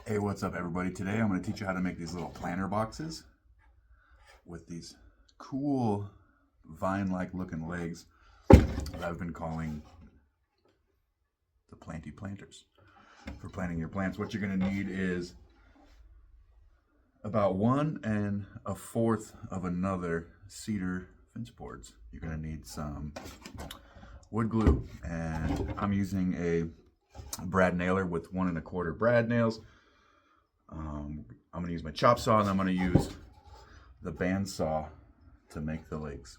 Hey, what's up everybody? Today I'm going to teach you how to make these little planter boxes with these cool vine-like looking legs that I've been calling the planty planters for planting your plants. What you're going to need is about 1 1/4 of another cedar fence boards. You're going to need some wood glue, and I'm using a brad nailer with 1 1/4 brad nails. I'm going to use my chop saw, and I'm going to use the bandsaw to make the legs.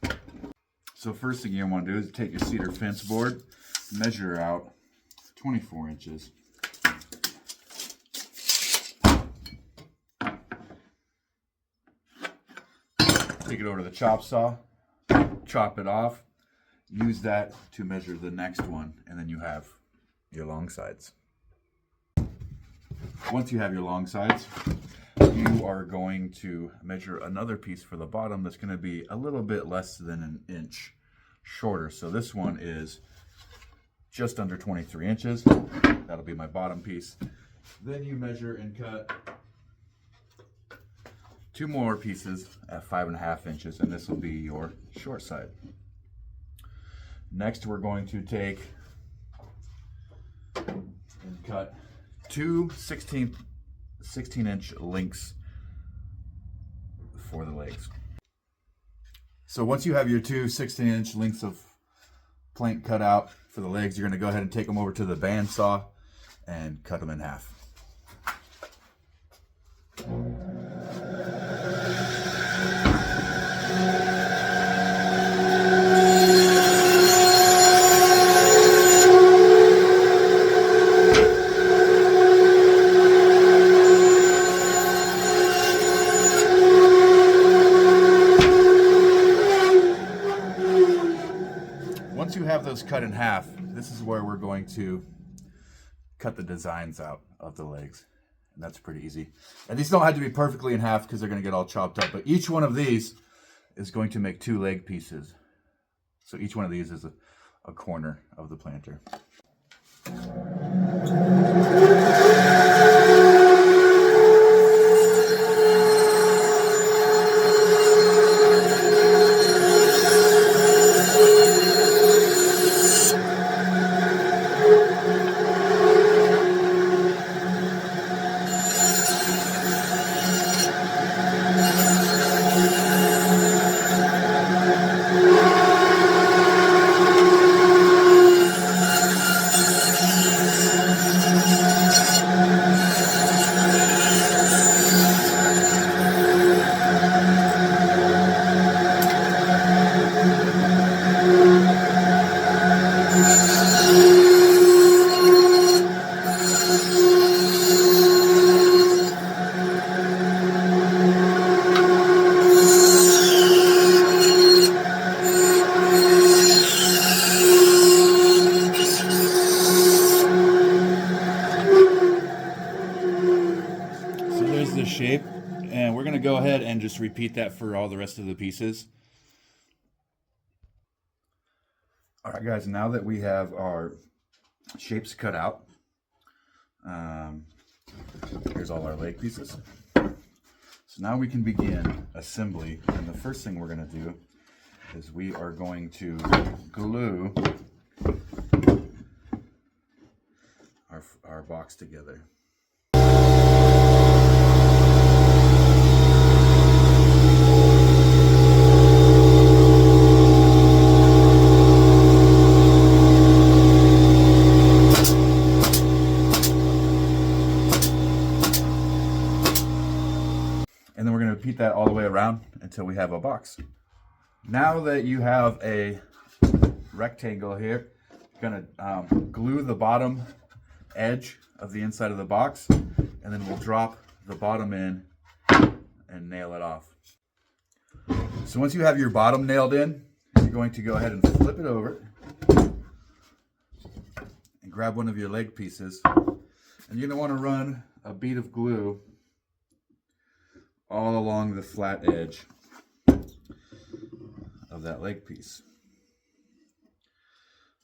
So first thing you want to do is take your cedar fence board, measure out 24 inches. Take it over to the chop saw, chop it off, use that to measure the next one, and then you have your long sides. Once you have your long sides, you are going to measure another piece for the bottom that's going to be a little bit less than 1 inch shorter. So this one is just under 23 inches. That'll be my bottom piece. Then you measure and cut 2 more pieces at 5.5 inches, and this will be your short side. Next, we're going to take and cut 2 16-inch links for the legs. So once you have your 2 16-inch lengths of plank cut out for the legs, you're going to go ahead and take them over to the bandsaw and cut them in half. Once you have those cut in half, this is where we're going to cut the designs out of the legs. And that's pretty easy. And these don't have to be perfectly in half because they're going to get all chopped up, but each one of these is going to make 2 leg pieces. So each one of these is a corner of the planter. There's the shape, and we're going to go ahead and just repeat that for all the rest of the pieces. All right, guys, now that we have our shapes cut out, here's all our leg pieces. So now we can begin assembly, and the first thing we're going to do is we are going to glue our box together. And then we're going to repeat that all the way around until we have a box. Now that you have a rectangle here, you're going to glue the bottom edge of the inside of the box, and then we'll drop the bottom in and nail it off. So once you have your bottom nailed in, you're going to go ahead and flip it over and grab one of your leg pieces, and you're going to want to run a bead of glue all along the flat edge of that leg piece.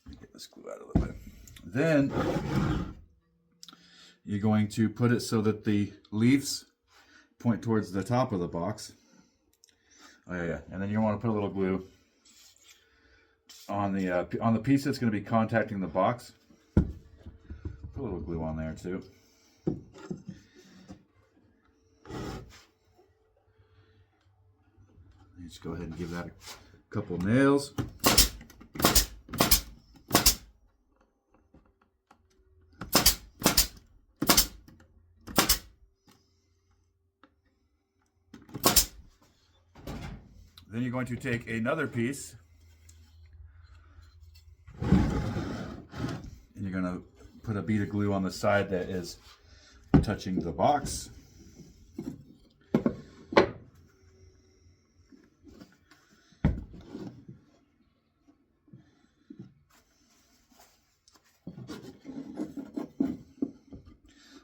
Let me get this glue out a little bit. Then you're going to put it so that the leaves point towards the top of the box. Oh yeah, and then you want to put a little glue on the piece that's going to be contacting the box. Put a little glue on there too. Just go ahead and give that a couple nails. Then you're going to take another piece and you're going to put a bead of glue on the side that is touching the box.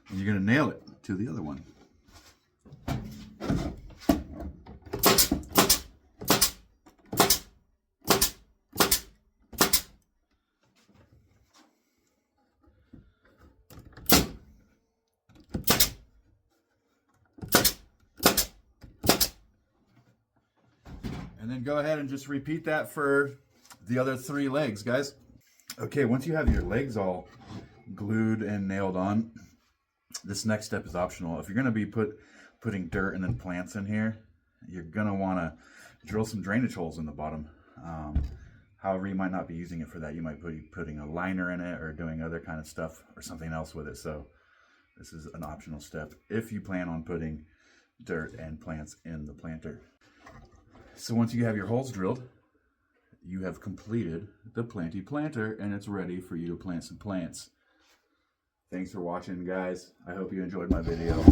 And you're going to nail it to the other one. And then go ahead and just repeat that for the other 3 legs, guys. Okay, once you have your legs all glued and nailed on, this next step is optional. If you're going to be putting dirt and then plants in here, you're going to want to drill some drainage holes in the bottom. However, you might not be using it for that. You might be putting a liner in it or doing other kind of stuff or something else with it. So this is an optional step if you plan on putting dirt and plants in the planter. So once you have your holes drilled, you have completed the planty planter and it's ready for you to plant some plants. Thanks for watching, guys. I hope you enjoyed my video.